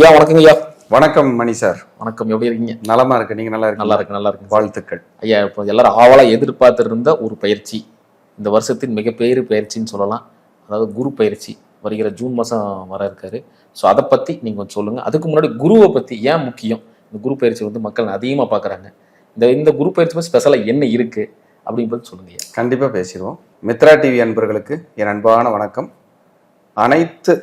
ஐயா வணக்கம் ஐயா. வணக்கம் மணி சார். வணக்கம், எப்படி இருக்கீங்க? நலமா இருக்கு, நீங்க நல்லா இருக்கு? நல்லா இருக்கு, நல்லா இருக்கு. வாழ்த்துக்கள் ஐயா. இப்போ எல்லாரும் ஆவலா எதிர்பார்த்திருந்த ஒரு பயிற்சி, இந்த வருஷத்தின் மிகப்பெரிய பயிற்சின்னு சொல்லலாம். அதாவது குரு பயிற்சி வருகிற ஜூன் மாதம் வர இருக்காரு. ஸோ அதை பற்றி நீங்கள் கொஞ்சம் சொல்லுங்கள். அதுக்கு முன்னாடி குருவை பற்றி ஏன் முக்கியம், இந்த குரு பயிற்சி வந்து மக்கள் அதிகமாக பார்க்குறாங்க, இந்த குரு பயிற்சி பற்றி ஸ்பெஷலாக என்ன இருக்குது அப்படிங்கிறது சொல்லுங்க ஐயா. கண்டிப்பாக பேசிடுவோம். மித்ரா டிவி அன்பர்களுக்கு என் அன்பான வணக்கம். அனைத்து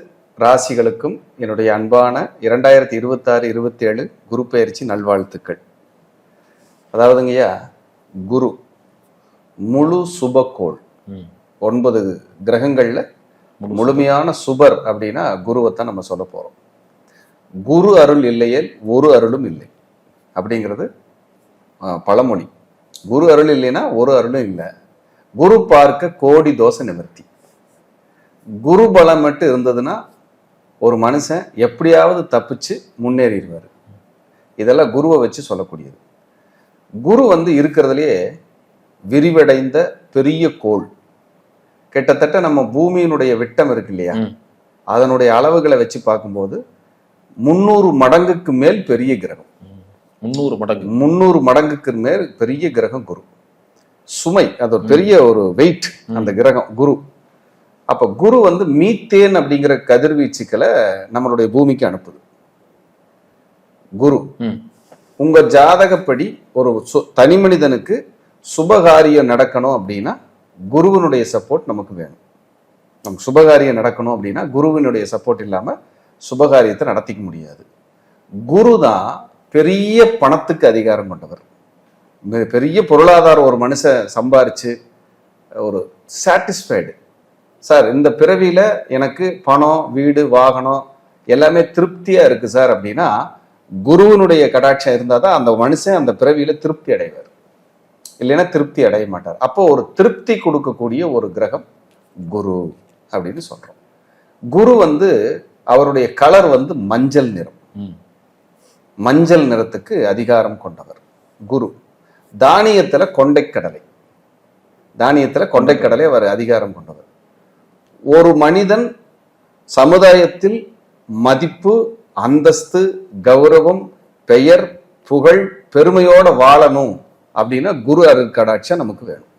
ராசிகளுக்கும் என்னுடைய அன்பான 2026-27 குரு பயிற்சி நல்வாழ்த்துக்கள். அதாவதுங்கய்யா, குரு முழு சுபக்கோள். 9 கிரகங்கள்ல முழுமையான சுபர் அப்படின்னா குருவைத்தான் நம்ம சொல்ல போறோம். குரு அருள் இல்லையேல் ஒரு அருளும் இல்லை அப்படிங்கிறது பழமொழி. குரு அருள் இல்லைன்னா ஒரு அருளும் இல்லை. குரு பார்க்க கோடி தோஷ நிவர்த்தி. குரு பலம் மட்டும் இருந்ததுன்னா ஒரு மனுஷன் எப்படியாவது தப்பிச்சு முன்னேறிடுவார். இதெல்லாம் குருவை வச்சு சொல்லக்கூடியது. குரு வந்து இருக்கிறதுலையே விரிவடைந்த பெரிய கோள். கிட்டத்தட்ட நம்ம பூமியினுடைய விட்டம் இருக்கு இல்லையா, அதனுடைய அளவுகளை வச்சு பார்க்கும்போது 300 மடங்குக்கு மேல் பெரிய கிரகம். 300 மடங்குக்கு மேல் பெரிய கிரகம் குரு. சுமை, அது ஒரு பெரிய ஒரு வெயிட் அந்த கிரகம் குரு. அப்ப குரு வந்து மீத்தேன் அப்படிங்கிற கதிர்வீச்சுக்களை நம்மளுடைய பூமிக்கு அனுப்புது. குரு உங்க ஜாதகப்படி ஒரு தனி மனிதனுக்கு சுபகாரியம் நடக்கணும் அப்படின்னா குருவினுடைய சப்போர்ட் நமக்கு வேணும். நமக்கு சுபகாரியம் நடக்கணும் அப்படின்னா குருவினுடைய சப்போர்ட் இல்லாம சுபகாரியத்தை நடத்திக்க முடியாது. குரு தான் பெரிய பணத்துக்கு அதிகாரம் கொண்டவர். பெரிய பொருளாதாரம் ஒரு மனுஷன் சம்பாரிச்சு ஒரு சாட்டிஸ்ஃபைடு, சார் இந்த பிறவியில எனக்கு பணம், வீடு, வாகனம் எல்லாமே திருப்தியா இருக்கு சார் அப்படின்னா குருவினுடைய கடாட்சம் இருந்தால் தான் அந்த மனுஷன் அந்த பிறவியில திருப்தி அடைவார். இல்லைன்னா திருப்தி அடைய மாட்டார். அப்போ ஒரு திருப்தி கொடுக்கக்கூடிய ஒரு கிரகம் குரு அப்படின்னு சொல்றோம். குரு வந்து அவருடைய கலர் வந்து மஞ்சள் நிறம். மஞ்சள் நிறத்துக்கு அதிகாரம் கொண்டவர் குரு. தானியத்துல கொண்டைக்கடலை, அவர் அதிகாரம் கொண்டவர். ஒரு மனிதன் சமுதாயத்தில் மதிப்பு, அந்தஸ்து, கௌரவம், பெயர், புகழ், பெருமையோட வாழணும் அப்படின்னா குரு அருட்கடாட்சம் நமக்கு வேணும்.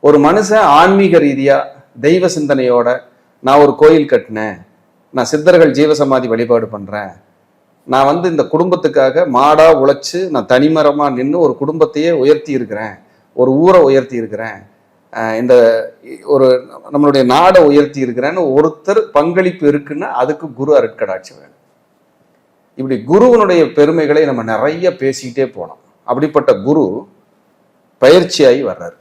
ஒரு மனுஷன் ஆன்மீக ரீதியா தெய்வ சிந்தனையோட, நான் ஒரு கோயில் கட்டினேன், நான் சித்தர்கள் ஜீவசமாதி வழிபாடு பண்றேன், நான் வந்து இந்த குடும்பத்துக்காக மாடா உழைச்சு நான் தனிமரமா நின்று ஒரு குடும்பத்தையே உயர்த்தி இருக்கிறேன், ஒரு ஊரை உயர்த்தி இருக்கிறேன், இந்த ஒரு நம்மளுடைய நாடை உயர்த்தி இருக்கிறேன்னு ஒருத்தர் பங்களிப்பு இருக்குன்னா அதுக்கு குரு அருட்கடாட்சி வேணும். இப்படி குருவனுடைய பெருமைகளை நம்ம நிறைய பேசிக்கிட்டே போனோம். அப்படிப்பட்ட குரு பயிற்சியாகி வர்றாரு.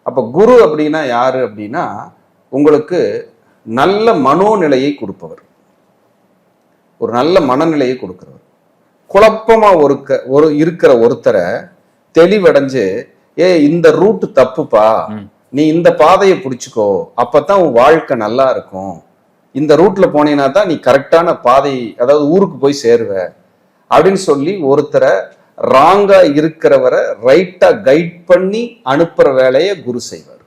அப்ப குரு அப்படின்னா யாரு அப்படின்னா உங்களுக்கு நல்ல மனோநிலையை கொடுப்பவர், ஒரு நல்ல மனநிலையை கொடுக்கிறவர். குழப்பமா இருக்கிற ஒருத்தரை தெளிவடைஞ்சு, இந்த ரூட் தப்புப்பா, நீ இந்த பாதையை பிடிச்சுக்கோ, அப்பதான் உன் வாழ்க்கை நல்லா இருக்கும், இந்த ரூட்ல போனீங்கன்னா தான் நீ கரெக்டான பாதை, அதாவது ஊருக்கு போய் சேருவ அப்படின்னு சொல்லி ஒருத்தரை ராங்கா இருக்கிறவரை ரைட்டா கைட் பண்ணி அனுப்புற வேலையை குரு செய்வார்.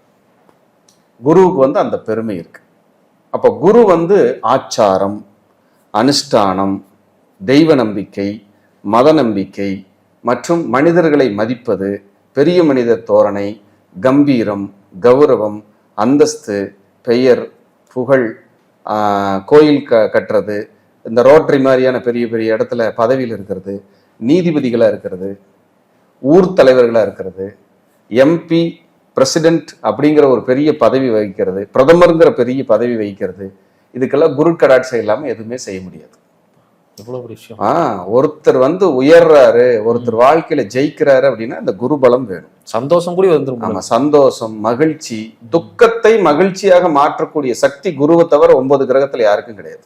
குருவுக்கு வந்து அந்த பெருமை இருக்கு. அப்ப குரு வந்து ஆச்சாரம், அனுஷ்டானம், தெய்வ நம்பிக்கை, மத நம்பிக்கை மற்றும் மனிதர்களை மதிப்பது, பெரிய மனித தோரணை, கம்பீரம், கௌரவம், அந்தஸ்து, பெயர், புகழ், கோயில் கட்டுறது, இந்த ரோட்டரி மாதிரியான பெரிய பெரிய இடத்துல பதவியில் இருக்கிறது, நீதிபதிகளாக இருக்கிறது, ஊர் தலைவர்களாக இருக்கிறது, எம்பி, பிரசிடென்ட் அப்படிங்கிற ஒரு பெரிய பதவி வகிக்கிறது, பிரதமருங்கிற பெரிய பதவி வகிக்கிறது, இதுக்கெல்லாம் குரு கடாட்சம் இல்லாமல் எதுவுமே செய்ய முடியாது. ஒருத்தர் வந்து உயர்றாரு, ஒருத்தர் வாழ்க்கையில ஜெயிக்கிறாரு அப்படின்னா இந்த குரு பலம் வேணும். சந்தோஷம் கூட வந்துடும். ஆமா, சந்தோஷம், மகிழ்ச்சி, துக்கத்தை மகிழ்ச்சியாக மாற்றக்கூடிய சக்தி குருவை தவிர 9 கிரகத்துல யாருக்கும் கிடையாது.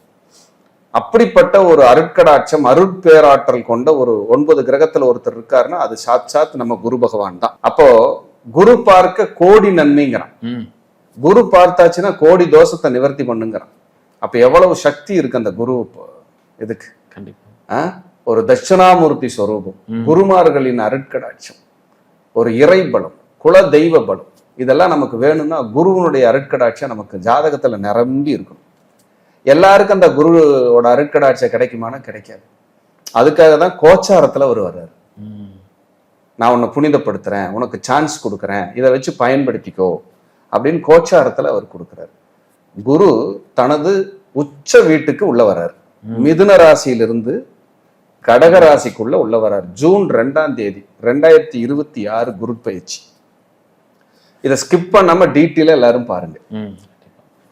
அப்படிப்பட்ட ஒரு அருட்கடாட்சம், அருட்பேராற்றல் கொண்ட ஒரு 9 கிரகத்துல ஒருத்தர் இருக்காருன்னா அது சாட்சாத் நம்ம குரு பகவான் தான். அப்போ குரு பார்க்க கோடி நன்மைங்கிறான். குரு பார்த்தாச்சுன்னா கோடி தோஷத்தை நிவர்த்தி பண்ணுங்கிறான். அப்ப எவ்வளவு சக்தி இருக்கு அந்த குரு இதுக்கு. கண்டிப்பா ஒரு தட்சிணாமூர்த்தி ஸ்வரூபம், குருமார்களின் அருட்கடாட்சம், ஒரு இறை பலம், குல தெய்வ பலம், இதெல்லாம் நமக்கு வேணும்னா குருவனுடைய அருட்கடாட்சம் நமக்கு ஜாதகத்துல நிரம்பி இருக்கணும். எல்லாருக்கும் அந்த குருவோட அருட்கடாட்சியை கிடைக்குமானா கிடைக்காது. அதுக்காக தான் கோச்சாரத்துல அவர் வர்றாரு. நான் உன்னை புனிதப்படுத்துறேன், உனக்கு சான்ஸ் கொடுக்குறேன், இதை வச்சு பயன்படுத்திக்கோ அப்படின்னு கோச்சாரத்துல அவர் கொடுக்குறாரு. குரு தனது உச்ச வீட்டுக்கு உள்ள வர்றாரு. மிதுன ராசியிலிருந்து கடக ராசிக்குள்ள உள்ள வர்றாரு. ஜூன் 2ஆம் தேதி 2026 குரு பயிற்சி. இதை ஸ்கிப் பண்ணாம டீட்டெயிலா எல்லாரும் பாருங்க,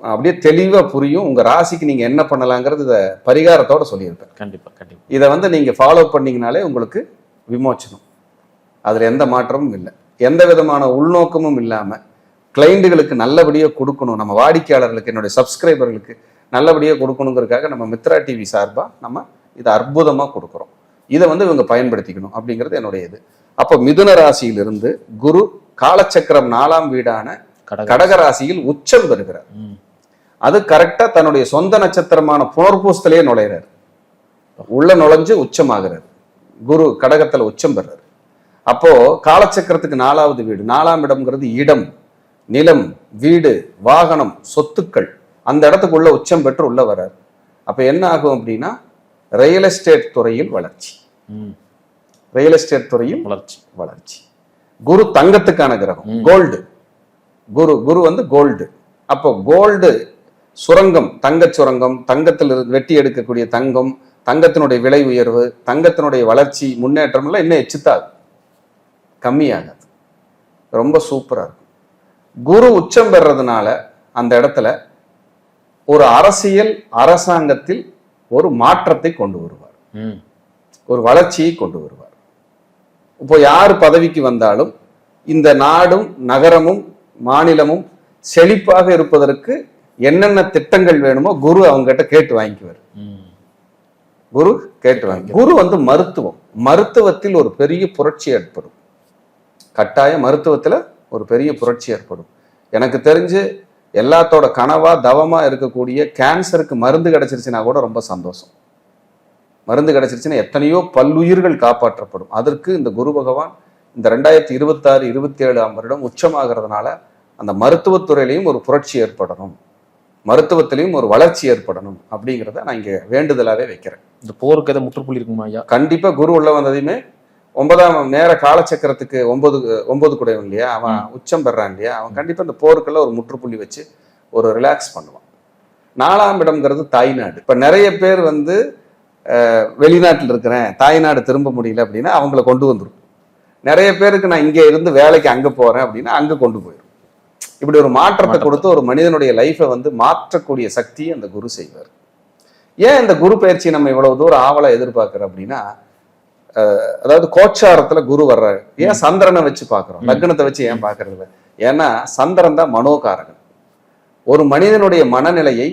அப்படியே தெளிவா புரியும். உங்க ராசிக்கு நீங்க என்ன பண்ணலாங்கிறது இதை பரிகாரத்தோட சொல்லியிருப்பேன். கண்டிப்பா கண்டிப்பா. இதை நீங்க ஃபாலோ பண்ணீங்கனாலே உங்களுக்கு விமோச்சனம். அதுல எந்த மாற்றமும் இல்லை, எந்த விதமான உள்நோக்கமும் இல்லாம கிளைண்டுகளுக்கு நல்லபடியாக கொடுக்கணும், நம்ம வாடிக்கையாளர்களுக்கு, என்னுடைய சப்ஸ்கிரைபர்களுக்கு நல்லபடியாக கொடுக்கணுங்கிறதுக்காக நம்ம மித்ரா டிவி சார்பாக நம்ம இதை அற்புதமாக கொடுக்குறோம். இதை இவங்க பயன்படுத்திக்கணும் அப்படிங்கிறது என்னுடைய இது. அப்போ மிதுன ராசியிலிருந்து குரு காலச்சக்கரம் 4ஆம் வீடான கடக ராசியில் உச்சம் பெறுகிறார். அது கரெக்டா தன்னுடைய சொந்த நட்சத்திரமான புனர்பூசத்திலேயே நுழைகிறார். உள்ள நுழைஞ்சு உச்சமாகிறார். குரு கடகத்துல உச்சம் பெறாரு. அப்போ காலச்சக்கரத்துக்கு 4ஆவது வீடு, 4ஆம் இடம்ங்கிறது இடம், நிலம், வீடு, வாகனம், சொத்துக்கள். அந்த இடத்துக்குள்ள உச்சம் பெற்று உள்ள வர்றார். அப்ப என்ன ஆகும் அப்படின்னா ரியல் எஸ்டேட் துறையில் வளர்ச்சி. ரியல் எஸ்டேட் துறையில் வளர்ச்சி. குரு தங்கத்துக்கான கிரகம், கோல்டு. குரு கோல்டு. அப்போ கோல்டு சுரங்கம், தங்க சுரங்கம், தங்கத்தில் வெட்டி எடுக்கக்கூடிய தங்கம், தங்கத்தினுடைய விலை உயர்வு, தங்கத்தினுடைய வளர்ச்சி, முன்னேற்றம் எல்லாம் இன்னும் எச்சுத்தாது, கம்மியாகாது. ரொம்ப சூப்பரா இருக்கும். குரு உச்சம் பெறதுனால அந்த இடத்துல ஒரு அரசியல் அரசாங்கத்தில் ஒரு மாற்றத்தை கொண்டு வருவார், ஒரு வளர்ச்சியை கொண்டு வருவார். இப்போ யார் பதவிக்கு வந்தாலும் இந்த நாடும் நகரமும் மாநிலமும் செழிப்பாக இருப்பதற்கு என்னென்ன திட்டங்கள் வேணுமோ குரு அவங்ககிட்ட கேட்டு வாங்கிக்குவார். குரு கேட்டு வாங்கி. குரு மருத்துவம், மருத்துவத்தில் ஒரு பெரிய புரட்சி ஏற்படும். கட்டாய மருத்துவத்துல ஒரு பெரிய புரட்சி ஏற்படும். எனக்கு தெரிஞ்சு எல்லாத்தோட கனவா தவமா இருக்கக்கூடிய கேன்சருக்கு மருந்து கிடைச்சிருச்சுன்னா கூட ரொம்ப சந்தோஷம். மருந்து கிடைச்சிருச்சுன்னா எத்தனையோ பல்லுயிர்கள் காப்பாற்றப்படும். அதற்கு இந்த குரு பகவான் இந்த 2026-27ஆம் வருடம் உச்சமாகிறதுனால அந்த மருத்துவத்துறையிலையும் ஒரு புரட்சி ஏற்படணும், மருத்துவத்திலையும் ஒரு வளர்ச்சி ஏற்படணும் அப்படிங்கிறத நான் இங்க வேண்டுதலாவே வைக்கிறேன். இந்த போருக்கு எதை முற்றுப்புள்ளி இருக்குமா ஐயா? கண்டிப்பா குரு உள்ள வந்ததையுமே 9ஆம் நேர காலச்சக்கரத்துக்கு 9 குடையவன் இல்லையா, அவன் உச்சம் பெறான் இல்லையா, அவன் கண்டிப்பா இந்த போருக்கெல்லாம் ஒரு முற்றுப்புள்ளி வச்சு ஒரு ரிலாக்ஸ் பண்ணுவான். 4ஆம் இடம்ங்கிறது தாய்நாடு. இப்ப நிறைய பேர் வெளிநாட்டில் இருக்கிறேன், தாய்நாடு திரும்ப முடியல அப்படின்னா அவங்கள கொண்டு வந்துடும். நிறைய பேருக்கு நான் இங்க இருந்து வேலைக்கு அங்க போறேன் அப்படின்னா அங்க கொண்டு போயிடும். இப்படி ஒரு மாற்றத்தை கொடுத்து ஒரு மனிதனுடைய லைஃபை மாற்றக்கூடிய சக்தியை அந்த குரு செய்வார். ஏன் இந்த குரு பயிற்சி நம்ம இவ்வளவு தூரம் ஆவலா எதிர்பார்க்கிறோம் அப்படின்னா, அதாவது கோச்சாரத்துல குரு வர்றாரு. ஏன் சந்திரனை வச்சு பாக்குறோம், லக்னத்தை வச்சு ஏன் பாக்குறது இல்லை? ஏன்னா சந்திரன் தான் மனோகாரகன். ஒரு மனிதனுடைய மனநிலையை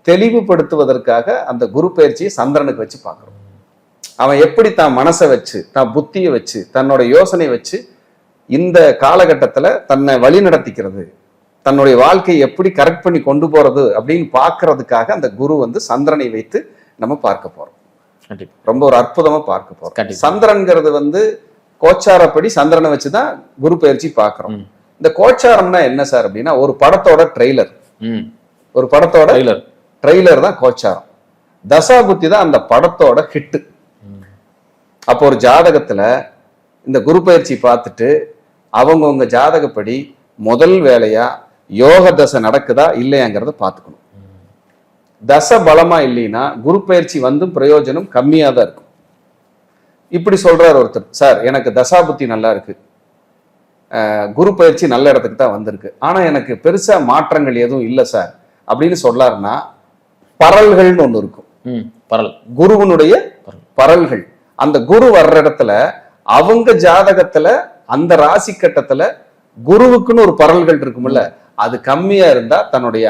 தெளிவுபடுத்துவதற்காக அந்த குரு பயிற்சியை சந்திரனுக்கு வச்சு பார்க்கிறோம். அவன் எப்படி தான் மனசை வச்சு, தான் புத்தியை வச்சு, தன்னோட யோசனை வச்சு இந்த காலகட்டத்துல தன்னை வழி நடத்திக்கிறது, தன்னுடைய வாழ்க்கையை எப்படி கரெக்ட் பண்ணி கொண்டு போறது அப்படின்னு பார்க்கறதுக்காக அந்த குரு சந்திரனை வைத்து நம்ம பார்க்க போறோம். ரொம்ப ஒரு அற்புதமா பார்க்க போறோம். சந்திரன்கிறது கோச்சாரப்படி சந்திரனை வச்சுதான் குரு பயிற்சி பார்க்கிறோம். இந்த கோச்சாரம்னா என்ன சார் அப்படின்னா, ஒரு படத்தோட ட்ரெய்லர், ஒரு படத்தோட ட்ரெய்லர் தான் கோச்சாரம். தசாபுத்தி தான் அந்த படத்தோட ஹிட்டு. அப்போ ஒரு ஜாதகத்துல இந்த குரு பயிற்சி பார்த்துட்டு அவங்கவுங்க ஜாதகப்படி முதல் வேலையா யோக தசை நடக்குதா இல்லையாங்கிறத பார்த்துக்கணும். தசை பலமா இல்லைன்னா குரு பயிற்சி பிரயோஜனம் கம்மியா தான் இருக்கும். இப்படி சொல்றாரு ஒருத்தர், சார் எனக்கு தசாபுத்தி நல்லா இருக்கு, குரு பயிற்சி நல்ல இடத்துக்கு தான் வந்திருக்கு, ஆனா எனக்கு பெருசா மாற்றங்கள் எதுவும் இல்லை சார் அப்படின்னு சொல்லாருன்னா, பரல்கள்னு ஒண்ணு இருக்கும். பரல், குருவனுடைய பரல்கள். அந்த குரு வர்ற இடத்துல அவங்க ஜாதகத்துல அந்த ராசி கட்டத்துல குருவுக்குன்னு ஒரு பரல்கள் இருக்கும்ல, அது கம்மியா இருந்தா தன்னுடைய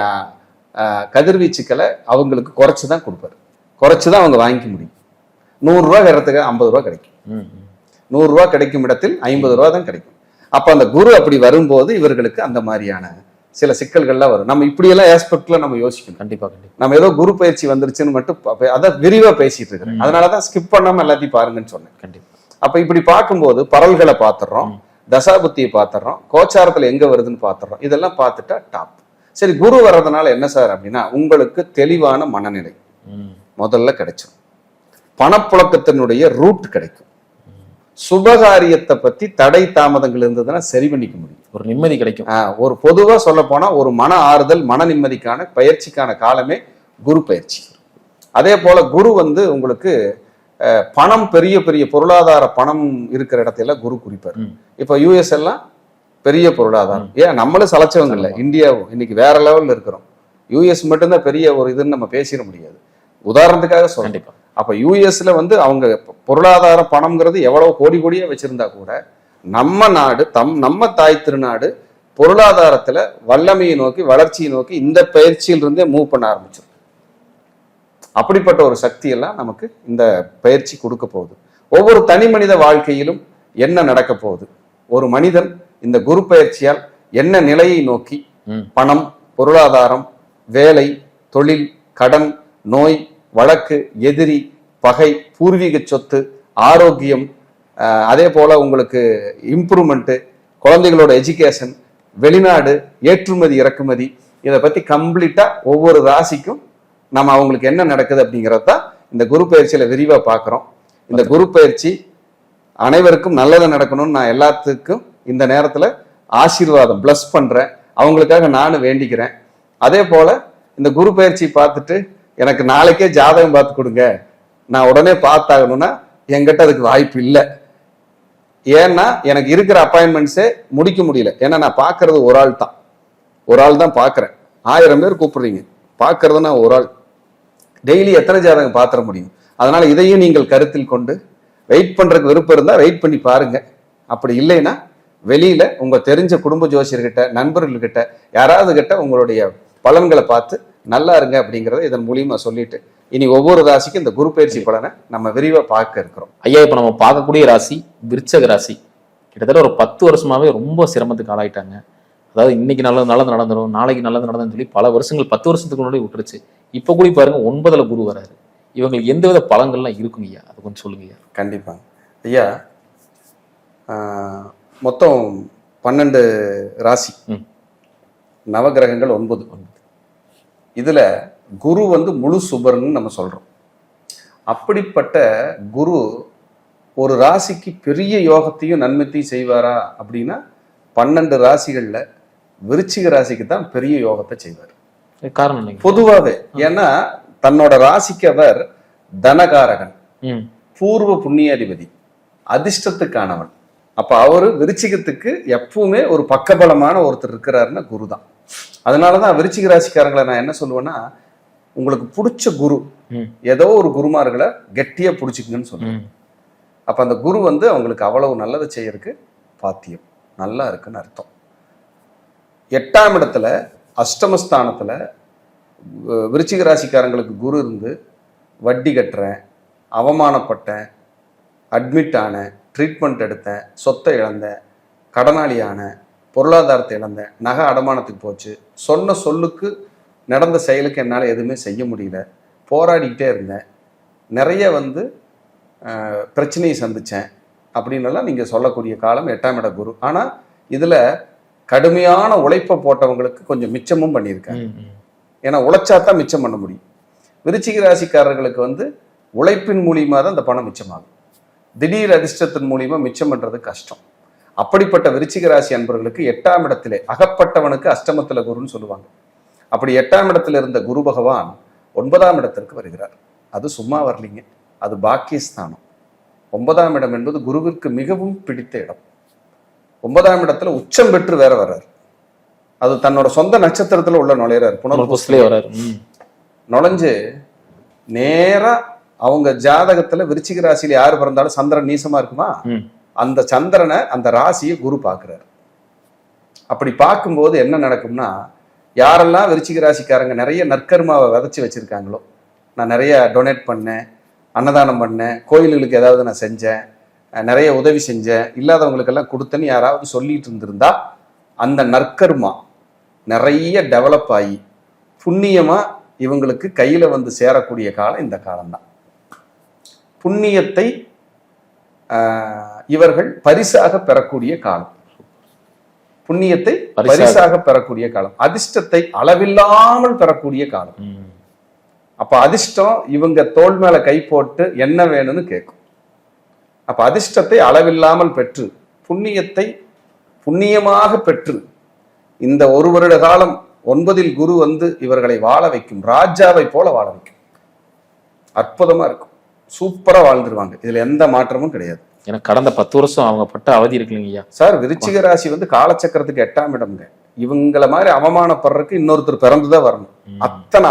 கதிர்வீச்சுக்களை அவங்களுக்கு குறைச்சுதான் கொடுப்பாரு, குறைச்சுதான் அவங்க வாங்கிக்க முடியும். 100 ரூபாய் இடத்துக்கு 50 ரூபாய் கிடைக்கும், 100 ரூபாய் கிடைக்கும் இடத்தில் 50 ரூபாய் தான் கிடைக்கும். அப்ப அந்த குரு அப்படி வரும்போது இவர்களுக்கு அந்த மாதிரியான சில சிக்கல்கள்லாம் வரும். நம்ம இப்படியெல்லாம் ஆஸ்பெக்ட்ல நம்ம யோசிக்கணும். கண்டிப்பா நம்ம ஏதோ குரு பயிற்சி வந்துருச்சுன்னு மட்டும் அதை விரிவா பேசிட்டு இருக்கிறேன். அதனாலதான் ஸ்கிப் பண்ணாம எல்லாத்தையும் பாருங்கன்னு சொன்னேன். கண்டிப்பா. அப்ப இப்படி பார்க்கும்போது பரல்களை பார்த்துடுறோம், தசாபுத்தியை பார்த்துடுறோம், கோச்சாரத்துல எங்க வருதுன்னு பார்த்துடுறோம். இதெல்லாம் பார்த்துட்டா டாப். சரி, குரு வர்றதுனால என்ன சார் அப்படின்னா, உங்களுக்கு தெளிவான மனநிலை முதல்ல கிடைச்சிடும். பணப்புழக்கத்தினுடைய ரூட் கிடைக்கும். சுபகாரியத்தை பத்தி தடை தாமதங்கள் இருந்ததுன்னா சரி பண்ணிக்க முடியும். ஒரு நிம்மதி கிடைக்கும். ஒரு பொதுவா சொல்ல போனா ஒரு மன ஆறுதல், மன நிம்மதிக்கான பயிற்சிக்கான காலமே குரு பயிற்சி. அதே போல குரு வந்து உங்களுக்கு பணம், பெரிய பெரிய பொருளாதார பணம் இருக்கிற இடத்துல குரு குறிப்பார். இப்ப யூஎஸ் எல்லாம் பெரிய பொருளாதாரம். ஏன் நம்மளும் சலைச்சவங்க இல்லை, இந்தியாவும் இன்னைக்கு வேற லெவல்ல இருக்கிறோம். யூஎஸ் மட்டும்தான் பெரிய ஒரு இதுன்னு நம்ம பேசிட முடியாது. உதாரணத்துக்காக சொல்றேன். அப்ப யூஎஸ்ல வந்து அவங்க பொருளாதார பணம்ங்கிறது எவ்வளவு கோடி கோடியா வச்சிருந்தா கூட நம்ம நாடு, நம்ம தாய் திருநாடு பொருளாதாரத்துல வல்லமையை நோக்கி, வளர்ச்சியை நோக்கி இந்த பயிற்சியிலிருந்தே மூவ் பண்ண ஆரம்பிச்சிடும். அப்படிப்பட்ட ஒரு சக்தி எல்லாம் நமக்கு இந்த பயிற்சி கொடுக்க போகுது. ஒவ்வொரு தனி மனித வாழ்க்கையிலும் என்ன நடக்க போகுது, ஒரு மனிதன் இந்த குரு பயிற்சியால் என்ன நிலையை நோக்கி பணம், பொருளாதாரம், வேலை, தொழில், கடன், நோய், வழக்கு, எதிரி, பகை, பூர்வீக சொத்து, ஆரோக்கியம், அதே போல உங்களுக்கு இம்ப்ரூவ்மெண்ட், குழந்தைகளோட எஜுகேஷன், வெளிநாடு, ஏற்றுமதி இறக்குமதி, இதை பத்தி கம்ப்ளீட்டா ஒவ்வொரு ராசிக்கும் நம்ம அவங்களுக்கு என்ன நடக்குது அப்படிங்கிறது தான் இந்த குரு பயிற்சியில விரிவா பார்க்குறோம். இந்த குரு பயிற்சி அனைவருக்கும் நல்லது நடக்கணும்னு நான் எல்லாத்துக்கும் இந்த நேரத்துல ஆசீர்வாதம் பிளஸ் பண்றேன். அவங்களுக்காக நானும் வேண்டிக்கிறேன். அதே போல இந்த குரு பயிற்சி பார்த்துட்டு எனக்கு நாளைக்கே ஜாதகம் பார்த்து கொடுங்க, நான் உடனே பார்த்தாகணும்னா என்கிட்ட அதுக்கு வாய்ப்பு இல்லை. ஏன்னா எனக்கு இருக்கிற அப்பாயின்மெண்ட்ஸே முடிக்க முடியல. ஏன்னா நான் பார்க்கறது ஒரு ஆள் தான் பார்க்குறேன். 1000 பேர் கூப்பிடுறீங்க, பார்க்கறது நான் ஒரு ஆள். டெய்லி எத்தனை ஜாதகம் பார்த்துட முடியும்? அதனால இதையும் நீங்கள் கருத்தில் கொண்டு வெயிட் பண்றதுக்கு விருப்பம் இருந்தால் வெயிட் பண்ணி பாருங்க. அப்படி இல்லைன்னா வெளியில உங்க தெரிஞ்ச குடும்ப ஜோசியர்கிட்ட, நண்பர்கள்கிட்ட, யாராவது கிட்ட உங்களுடைய பலன்களை பார்த்து நல்லா இருங்க அப்படிங்கிறத இதன் மூலியமா சொல்லிட்டு இனி ஒவ்வொரு ராசிக்கும் இந்த குரு பயிற்சி பலனை நம்ம விரிவா பார்க்க இருக்கிறோம். ஐயா, இப்ப நம்ம பார்க்கக்கூடிய ராசி விருச்சக ராசி. கிட்டத்தட்ட ஒரு 10 வருஷமாவே ரொம்ப சிரமத்துக்கு ஆளாயிட்டாங்க. அதாவது இன்னைக்கு நல்லது நடந்துடும், நாளைக்கு நல்லது நடந்துன்னு சொல்லி பல வருஷங்கள், 10 வருஷத்துக்கு முன்னாடி விட்டுருச்சு. இப்ப கூட பாருங்க 9ல் குரு வராரு. இவங்களுக்கு எந்தவித பலங்கள்லாம் இருக்குங்க ஐயா, அது கொஞ்சம் சொல்லுங்க ஐயா. கண்டிப்பாங்க ஐயா. மொத்தம் 12 ராசி, நவகிரகங்கள் 9. இதுல குரு வந்து முழு சுபர்னு நம்ம சொல்றோம். அப்படிப்பட்ட குரு ஒரு ராசிக்கு பெரிய யோகத்தையும் நன்மைத்தையும் செய்வாரா அப்படின்னா 12 ராசிகள்ல விருச்சிக ராசிக்கு தான் பெரிய யோகத்தை செய்வார். காரணம் பொதுவாகவே, ஏன்னா தன்னோட ராசிக்கு அவர் தனகாரகன், பூர்வ புண்ணியாதிபதி, அதிர்ஷ்டத்துக்கானவன். அப்ப அவரு விருச்சிகத்துக்கு எப்பவுமே ஒரு பக்கபலமான ஒருத்தர் இருக்கிறாருன்னா குரு தான். அதனாலதான் விருச்சிக ராசிக்காரங்களை நான் என்ன சொல்லுவேன்னா, உங்களுக்கு பிடிச்ச குரு ஏதோ ஒரு குருமார்களை கெட்டியா பிடிச்சிக்குங்கன்னு சொல்லுவேன். அப்ப அந்த குரு வந்து அவங்களுக்கு அவ்வளவு நல்லதை செய்யறதுக்கு பாத்தியம் நல்லா இருக்குன்னு அர்த்தம். 8ஆம் இடத்துல அஷ்டமஸ்தானத்துல விருச்சிக ராசிக்காரங்களுக்கு குரு இருந்து வட்டி கட்டுறேன், அவமானப்பட்டேன், அட்மிட் ஆனேன், ட்ரீட்மெண்ட் எடுத்தேன், சொத்தை இழந்தேன், கடனாளி ஆனேன், பொருளாதாரத்தை இழந்தேன், நகை அடமானத்துக்கு போச்சு, சொன்ன சொல்லுக்கு நடந்த செயலுக்கு என்னால் எதுவுமே செய்ய முடியல, போராடிக்கிட்டே இருந்தேன், நிறைய வந்து பிரச்சனையை சந்தித்தேன் அப்படின்னலாம் நீங்கள் சொல்லக்கூடிய காலம் 8ஆம் இட குரு. ஆனால் இதில் கடுமையான உழைப்பை போட்டவங்களுக்கு கொஞ்சம் மிச்சமும் பண்ணியிருக்காங்க. ஏன்னா உழைச்சாதான் மிச்சம் பண்ண முடியும். விருச்சிக ராசிக்காரர்களுக்கு வந்து உழைப்பின் மூலியமாக தான் இந்த பணம் மிச்சமாகும். திடீர் அதிர்ஷ்டத்தின் மூலியமா மிச்சம் பண்றது கஷ்டம். அப்படிப்பட்ட விருச்சிக ராசி அன்பர்களுக்கு 8ஆம் இடத்திலே அகப்பட்டவனுக்கு அஷ்டமத்துல குருன்னு சொல்லுவாங்க. அப்படி 8ஆம் இடத்துல இருந்த குரு பகவான் 9ஆம் இடத்திற்கு வருகிறார். அது சும்மா வரலீங்க, அது பாக்கியஸ்தானம். 9ஆம் இடம் என்பது குருவிற்கு மிகவும் பிடித்த இடம். 9ஆம் இடத்துல உச்சம் பெற்று வேற வர்றார். அது தன்னோட சொந்த நட்சத்திரத்துல உள்ள நுழையிறார். புனர்பூசலே வர்றாரு. நுழைஞ்சு நேரா அவங்க ஜாதகத்துல விருச்சிக ராசியில யாரு பிறந்தாலும் சந்திரன் நீசமா இருக்குமா, அந்த சந்திரனை, அந்த ராசியை குரு பார்க்கிறார். அப்படி பார்க்கும்போது என்ன நடக்கும்னா, யாரெல்லாம் விருச்சிக ராசிக்காரங்க நிறைய நற்கர்மாவை விதைச்சு வச்சிருக்காங்களோ, நான் நிறைய டொனேட் பண்ணேன், அன்னதானம் பண்ணேன், கோயில்களுக்கு ஏதாவது நான் செஞ்சேன், நிறைய உதவி செஞ்சேன், இல்லாதவங்களுக்கெல்லாம் கொடுத்தேன்னு யாராவது சொல்லிட்டு இருந்திருந்தா அந்த நற்கர்மா நிறைய டெவலப் ஆகி புண்ணியமா இவங்களுக்கு கையில வந்து சேரக்கூடிய காலம் இந்த காலம்தான். புண்ணியத்தை இவர்கள் பரிசாக பெறக்கூடிய காலம். புண்ணியத்தை பரிசாக பெறக்கூடிய காலம், அதிர்ஷ்டத்தை அளவில்லாமல் பெறக்கூடிய காலம். அப்ப அதிர்ஷ்டம் இவங்க தோள் மேல கை போட்டு என்ன வேணும்னு கேட்கும். அப்ப அதிர்ஷ்டத்தை அளவில்லாமல் பெற்று புண்ணியத்தை புண்ணியமாக பெற்று இந்த 1 வருட காலம் 9 குரு வந்து இவர்களை வாழ வைக்கும், ராஜாவை போல வாழ வைக்கும். அற்புதமா இருக்கும், சூப்பரா வாழ்ந்துருவாங்க. இதுல எந்த மாற்றமும் கிடையாது. எனக்கு கடந்த 10 வருஷம் அவங்க பட்ட அவதி இருக்குங்கய்யா. சார், விருச்சிக ராசி வந்து காலச்சக்கரத்துக்கு 8ஆம் இடம்ங்க. இவங்கள மாதிரி அவமானப்படுறதுக்கு இன்னொருத்தர் பிறந்துதான் வரணும். அத்தனை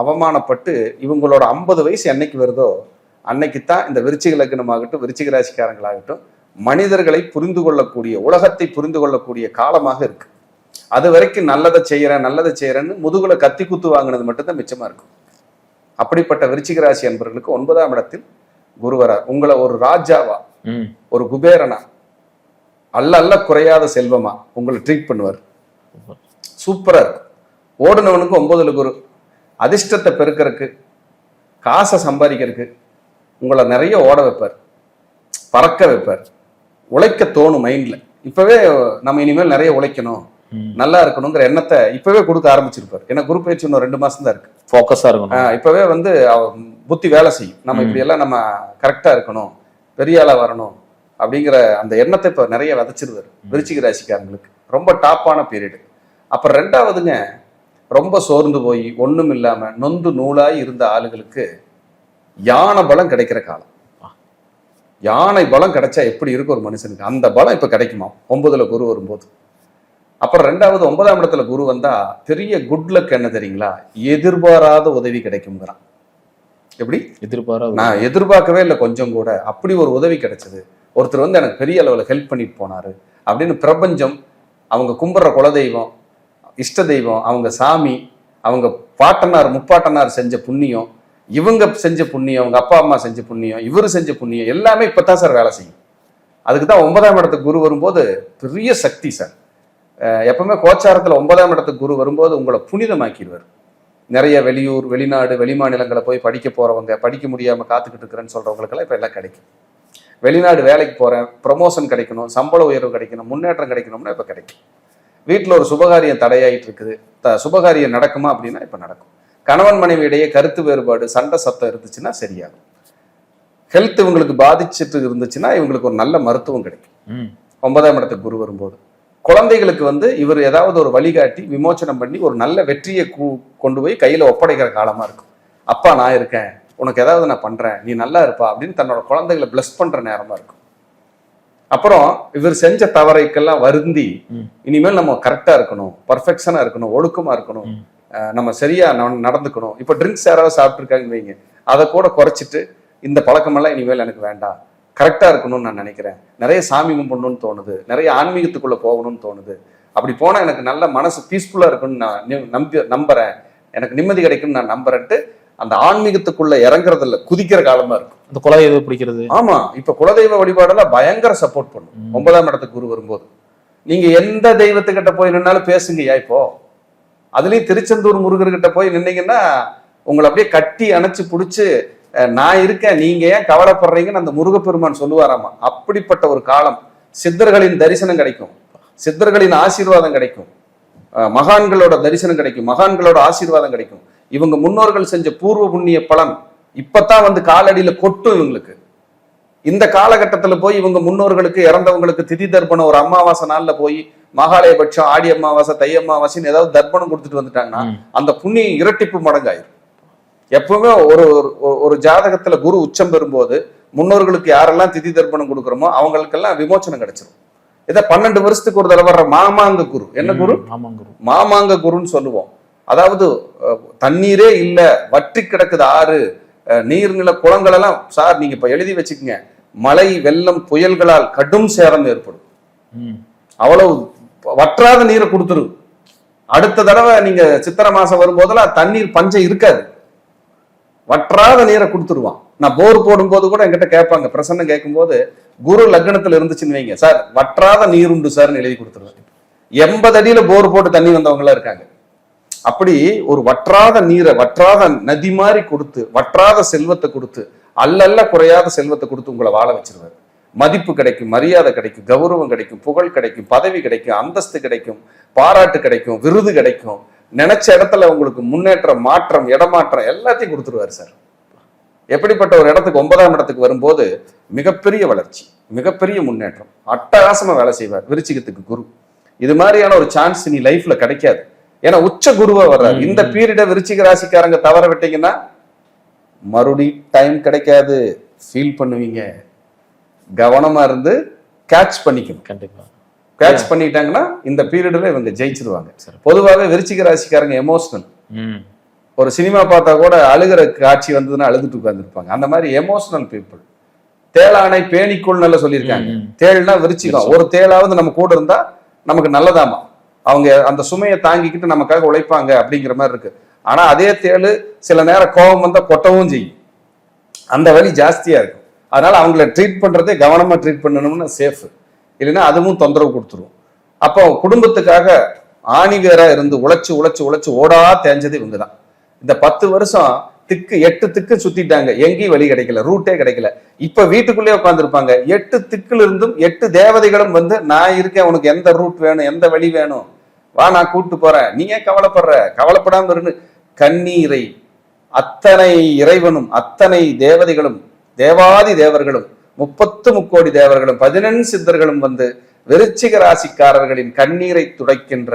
அவமானப்பட்டு இவங்களோட 50 வயசு என்னைக்கு வருதோ அன்னைக்குத்தான் இந்த விருச்சிக லக்னமாகட்டும் விருச்சிக ராசிக்காரங்களாகட்டும் மனிதர்களை புரிந்து கொள்ளக்கூடிய, உலகத்தை புரிந்து கொள்ளக்கூடிய காலமாக இருக்கு. அது வரைக்கும் நல்லதை செய்யறேன்னு முதுகுல கத்தி குத்து வாங்கினது மட்டும்தான் மிச்சமா இருக்கும். அப்படிப்பட்ட விருச்சிக ராசி அன்பர்களுக்கு 9ஆம் இடத்தில் குருவரார் உங்களை ஒரு ராஜாவா, ஒரு குபேரனா, அல்ல குறையாத செல்வமா உங்களை ட்ரீட் பண்ணுவார். சூப்பரா இருக்கும். ஓடுனவனுக்கு 9ல குரு அதிர்ஷ்டத்தை பெருக்கிறதுக்கு, காசை சம்பாதிக்கிறதுக்கு உங்களை நிறைய ஓட வைப்பார், பறக்க வைப்பார், உழைக்க தோணும் மைண்ட்ல. இப்பவே நம்ம இனிமேல் நிறைய உழைக்கணும், நல்லா இருக்கணுங்கிற எண்ணத்தை இப்பவே கொடுக்க ஆரம்பிச்சிருப்பார். ஏன்னா குரு பயிற்சி இன்னும் 2 மாசம் தான் இருக்கு. ஃபோக்கஸா இருக்கணும். இப்பவே வந்து புத்தி வேலை செய்யும். நம்ம இப்படி எல்லாம் நம்ம கரெக்டா இருக்கணும், பெரிய ஆளா வரணும் அப்படிங்கிற அந்த எண்ணத்தை இப்ப நிறைய விதைச்சிருவார் விருச்சிக ராசிக்காரங்களுக்கு. ரொம்ப டாப்பான பீரியடு. அப்புறம் 2வதுங்க, ரொம்ப சோர்ந்து போய் ஒண்ணும் இல்லாம நொந்து நூலாய் இருந்த ஆளுகளுக்கு யானை பலம் கிடைக்கிற காலம். யானை பலம் கிடைச்சா எப்படி இருக்கும் ஒரு மனுஷனுக்கு, அந்த பலம் இப்ப கிடைக்குமா 9ல குரு வரும்போது. அப்புறம் 2வது 9ஆம் இடத்துல குரு வந்தா பெரிய குட் லக் என்ன தெரியுங்களா, எதிர்பாராத உதவி கிடைக்கும்ங்கிறான். எப்படி நான் எதிர்பார்க்கவே இல்லை கொஞ்சம் கூட, அப்படி ஒரு உதவி கிடைச்சது. ஒருத்தர் வந்து எனக்கு பெரிய அளவில் ஹெல்ப் பண்ணிட்டு போனாரு அப்படின்னு பிரபஞ்சம், அவங்க கும்பிட்ற குலதெய்வம், இஷ்ட தெய்வம், அவங்க சாமி, அவங்க பாட்டனார் முப்பாட்டனார் செஞ்ச புண்ணியம், இவங்க செஞ்ச புண்ணியம், அவங்க அப்பா அம்மா செஞ்ச புண்ணியம், இவரு செஞ்ச புண்ணியம் எல்லாமே இப்பதான் சார் வேலை செய்யும். அதுக்கு தான் 9ஆம் இடத்துக்கு குரு வரும்போது பெரிய சக்தி சார். எப்பவுமே கோச்சாரத்துல 9ஆம் இடத்துக்கு குரு வரும்போது உங்களை புனிதமாக்கிடுவார். நிறைய வெளியூர், வெளிநாடு, வெளிமாநிலங்களை போய் படிக்க போறவங்க, படிக்க முடியாம காத்துக்கிட்டு இருக்கிறேன்னு சொல்றவங்களுக்கெல்லாம் இப்ப எல்லாம் கிடைக்கும். வெளிநாடு வேலைக்கு போறேன், ப்ரமோஷன் கிடைக்கணும், சம்பள உயர்வு கிடைக்கணும், முன்னேற்றம் கிடைக்கணும்னா இப்ப கிடைக்கும். வீட்டில் ஒரு சுபகாரியம் தடையாயிட்டு இருக்குது, சுபகாரியம் நடக்குமா அப்படின்னா இப்ப நடக்கும். கணவன் மனைவி இடையே கருத்து வேறுபாடு, சண்டை சத்தம் இருந்துச்சுன்னா சரியாகும். ஹெல்த் இவங்களுக்கு பாதிச்சுட்டு இருந்துச்சுன்னா இவங்களுக்கு ஒரு நல்ல மருத்துவம் கிடைக்கும் 9ஆம் இடத்துக்கு குரு வரும்போது. குழந்தைகளுக்கு வந்து இவர் ஏதாவது ஒரு வழிகாட்டி விமோச்சனம் பண்ணி ஒரு நல்ல வெற்றியை கொண்டு போய் கையில ஒப்படைக்கிற காலமா இருக்கும். அப்பா நான் இருக்கேன், உனக்கு ஏதாவது நான் பண்றேன், நீ நல்லா இருப்பா அப்படின்னு தன்னோட குழந்தைகளை பிளஸ் பண்ற நேரமா இருக்கும். அப்புறம் இவர் செஞ்ச தவறைக்கெல்லாம் வருந்தி இனிமேல் நம்ம கரெக்டா இருக்கணும், பர்ஃபெக்ஷனா இருக்கணும், ஒழுக்கமா இருக்கணும், நம்ம சரியா நடந்துக்கணும். இப்ப ட்ரிங்க்ஸ் யாராவது சாப்பிட்டுருக்காங்க வைங்க, அதை கூட குறைச்சிட்டு இந்த பழக்கமெல்லாம் இனிமேல் எனக்கு வேண்டாம், கரெக்டா இருக்கணும்னு நான் நினைக்கிறேன், நிறைய சாமி கும்பிடணும்னு தோணுது, நிறைய ஆன்மீகத்துக்குள்ள போகணும்னு தோணுது, அப்படி போனா எனக்கு நல்ல மனசு பீஸ்ஃபுல்லா இருக்குன்னு நான் நம்புறேன், எனக்கு நிம்மதி கிடைக்கும்னு நான் நம்புறேன்ட்டு அந்த ஆன்மீகத்துக்குள்ள இறங்குறதுல குதிக்கிற காலமா இருக்கும். அந்த குலதெய்வம் பிடிக்கிறது. ஆமா, இப்ப குலதெய்வ வழிபாடெல்லாம் பயங்கர சப்போர்ட் பண்ணும் 9ஆம் இடத்துக்கு குரு வரும்போது. நீங்க எந்த தெய்வத்துக்கிட்ட போய் நின்னாலும் பேசுங்கய்யா. இப்போ அதுலயும் திருச்செந்தூர் முருகர்கிட்ட போய் நின்னீங்கன்னா உங்களை அப்படியே கட்டி அணைச்சு பிடிச்சு நான் இருக்கேன், நீங்க ஏன் கவலைப்படுறீங்கன்னு அந்த முருகப்பெருமான் சொல்லுவாராமா. அப்படிப்பட்ட ஒரு காலம். சித்தர்களின் தரிசனம் கிடைக்கும், சித்தர்களின் ஆசீர்வாதம் கிடைக்கும், மகான்களோட தரிசனம் கிடைக்கும், மகான்களோட ஆசீர்வாதம் கிடைக்கும். இவங்க முன்னோர்கள் செஞ்ச பூர்வ புண்ணிய பலன் இப்பதான் வந்து காலடியில கொட்டும் இவங்களுக்கு. இந்த காலகட்டத்துல போய் இவங்க முன்னோர்களுக்கு இறந்தவங்களுக்கு திதி தர்ப்பணம் ஒரு அமாவாசை நாள்ல போய் மகாலயபட்சம், ஆடி அமாவாசை, தை அமாவாசைன்னு ஏதாவது தர்ப்பணம் கொடுத்துட்டு வந்துட்டாங்கன்னா அந்த புண்ணியம் இரட்டிப்பு மடங்காயிரும். எப்பவுமே ஒரு ஜாதகத்துல குரு உச்சம் பெறும்போது முன்னோர்களுக்கு யாரெல்லாம் திதி தர்ப்பணம் கொடுக்குறோமோ அவங்களுக்கெல்லாம் விமோச்சனம் கிடைச்சிரும். இதை 12 வருஷத்துக்கு ஒரு தடவை வர்ற மாமாங்க குரு. என்ன குரு? மாமாங்க குருன்னு சொல்லுவோம். அதாவது தண்ணீரே இல்ல, வற்றி கிடக்குது ஆறு, நீர்நில குளங்கள் எல்லாம். சார் நீங்க இப்ப எழுதி வச்சுக்கோங்க, மழை வெள்ளம் புயல்களால் கடும் சேதம் ஏற்படும். அவ்வளவு வற்றாத நீரை கொடுத்துரும். அடுத்த தடவை நீங்க சித்திரை மாசம் வரும்போதெல்லாம் தண்ணீர் பஞ்சம் இருக்காது, வற்றாத நீரை கொடுத்துருவான். நான் போர் போடும் போது கூட என்கிட்ட கேட்பாங்க, பிரசன்னம் கேட்கும் போது குரு லக்னத்துல இருந்துச்சுன்னு வைங்க சார், வற்றாத நீர் உண்டு சார்னு எழுதி கொடுத்துருவேன். 80 அடியில போர் போட்டு தண்ணி வந்தவங்க எல்லாம் இருக்காங்க. அப்படி ஒரு வற்றாத நீரை, வற்றாத நதி மாதிரி கொடுத்து, வற்றாத செல்வத்தை கொடுத்து, அல்லல்ல குறையாத செல்வத்தை கொடுத்து உங்களை வாழ வச்சிருவாரு. மதிப்பு கிடைக்கும், மரியாதை கிடைக்கும், கௌரவம் கிடைக்கும், புகழ் கிடைக்கும், பதவி கிடைக்கும், அந்தஸ்து கிடைக்கும், பாராட்டு கிடைக்கும், விருது கிடைக்கும், நினைச்ச இடத்துல உங்களுக்கு முன்னேற்றம், மாற்றம், இடமாற்றம் எல்லாத்தையும் கொடுத்துருவாரு சார். எப்படிப்பட்ட ஒரு இடத்துக்கு 9ஆம் இடத்துக்கு வரும்போது மிகப்பெரிய வளர்ச்சி, மிகப்பெரிய முன்னேற்றம், அட்டகாசமா வேலை செய்வார் விருச்சிகத்துக்கு குரு. இது மாதிரியான ஒரு சான்ஸ் நீ லைஃப்ல கிடைக்காது. ஏன்னா உச்ச குருவா வர்றாரு. இந்த பீரியட விருச்சிக ராசிக்காரங்க தவற விட்டீங்கன்னா மறுபடி டைம் கிடைக்காது, ஃபீல் பண்ணுவீங்க. கவனமா இருந்து கேட்ச் பண்ணிக்கணும். கண்டிப்பா கேட்ச் பண்ணிட்டாங்கன்னா இந்த பீரியட்ல இவங்க ஜெயிச்சிருவாங்க. பொதுவாக விருச்சிக ராசிக்காரங்க எமோஷனல். ஒரு சினிமா பார்த்தா கூட அழுகிற காட்சி வந்ததுன்னா அழுதுட்டு உட்கார்ந்துருப்பாங்க. அந்த மாதிரி எமோஷனல் பீப்புள். தேளானை பேணிக்குள் நல்லா சொல்லியிருக்காங்க. தேள்னா விருச்சிகம். ஒரு தேளாவது நம்ம கூட இருந்தா நமக்கு நல்லதாமா. அவங்க அந்த சுமையை தாங்கிக்கிட்டு நமக்காக உழைப்பாங்க அப்படிங்கிற மாதிரி இருக்கு. ஆனா அதே தேளு சில நேரம் கோபம் வந்தா கொட்டவும் செய்யும். அந்த வலி ஜாஸ்தியா இருக்கும். அதனால அவங்கள ட்ரீட் பண்றதே கவனமா ட்ரீட் பண்ணணும்னு சேஃப். இல்லைன்னா அதுவும் தொந்தரவு கொடுத்துரும். அப்போ குடும்பத்துக்காக ஆணிவேரா இருந்து உழைச்சு உழைச்சு உழைச்சு ஓடா தேஞ்சது இவங்க தான். இந்த 10 வருஷம் 8 திக்கு சுத்திட்டாங்க, எங்கேயும் வழி கிடைக்கல, ரூட்டே கிடைக்கல. இப்ப வீட்டுக்குள்ளேயே உட்காந்துருப்பாங்க. 8 திக்குல இருந்தும் 8 தேவதைகளும் வந்து நான் இருக்கேன், உனக்கு எந்த ரூட் வேணும், எந்த வழி வேணும், வா நான் கூப்பிட்டு போறேன், நீ ஏன் கவலைப்படுற, கவலைப்படாம இருந்து கண்ணீரை அத்தனை இறைவனும் அத்தனை தேவதைகளும் தேவாதி தேவர்களும் 30 முக்கோடி தேவர்களும் 14 சித்தர்களும் வந்து விருச்சிக ராசிக்காரர்களின் கண்ணீரை துடைக்கின்ற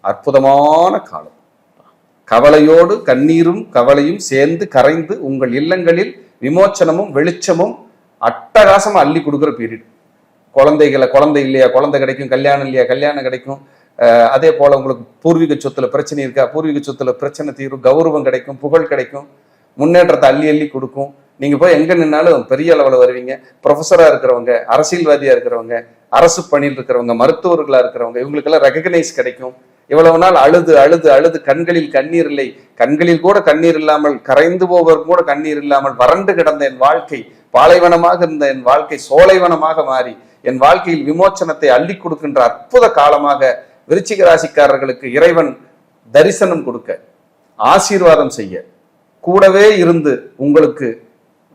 அற்புதமான காலம். கவலையோடு கண்ணீரும் கவலையும் சேர்ந்து கரைந்து உங்கள் இல்லங்களில் விமோச்சனமும் வெளிச்சமும் அட்டகாசமா அள்ளி கொடுக்குற பீரியட். குழந்தை இல்லையா, குழந்தை கிடைக்கும், கல்யாணம் இல்லையா, கல்யாணம் கிடைக்கும். அதே போல உங்களுக்கு பூர்வீக சொத்துல பிரச்சனை இருக்கா, பூர்வீக சொத்துல பிரச்சனை தீரும், கௌரவம் கிடைக்கும், புகழ் கிடைக்கும், முன்னேற்றத்தை அள்ளி அள்ளி கொடுக்கும். நீங்க போய் எங்க நின்னாலும் பெரிய அளவுல வருவீங்க. ப்ரொஃபஸரா இருக்கிறவங்க, அரசியல்வாதியா இருக்கிறவங்க, அரசு பணியில் இருக்கிறவங்க, மருத்துவர்களா இருக்கிறவங்க, இவங்களுக்கெல்லாம் ரெகக்னைஸ் கிடைக்கும். இவ்வளவு நாள் அழுது அழுது அழுது கண்களில் கண்ணீர் இல்லை, கண்களில் கூட கண்ணீர் இல்லாமல், கரைந்து போவதற்கு கூட கண்ணீர் இல்லாமல் வறண்டு கிடந்த என் வாழ்க்கை, பாலைவனமாக இருந்த என் வாழ்க்கை சோலைவனமாக மாறி என் வாழ்க்கையில் விமோச்சனத்தை அள்ளி கொடுக்கின்ற அற்புத காலமாக விருச்சிக ராசிக்காரர்களுக்கு இறைவன் தரிசனம் கொடுக்க, ஆசீர்வாதம் செய்ய, கூடவே இருந்து உங்களுக்கு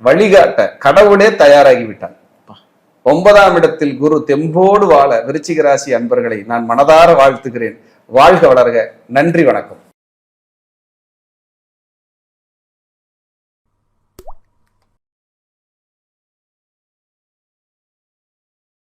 வழிகாட்ட கடவுளே தயாராகிவிட்டான். 9ஆம் இடத்தில் குரு தெம்போடு வாழ விருச்சிக ராசி அன்பர்களை நான் மனதார வாழ்த்துகிறேன். வாழ்க வளர்க. நன்றி, வணக்கம்.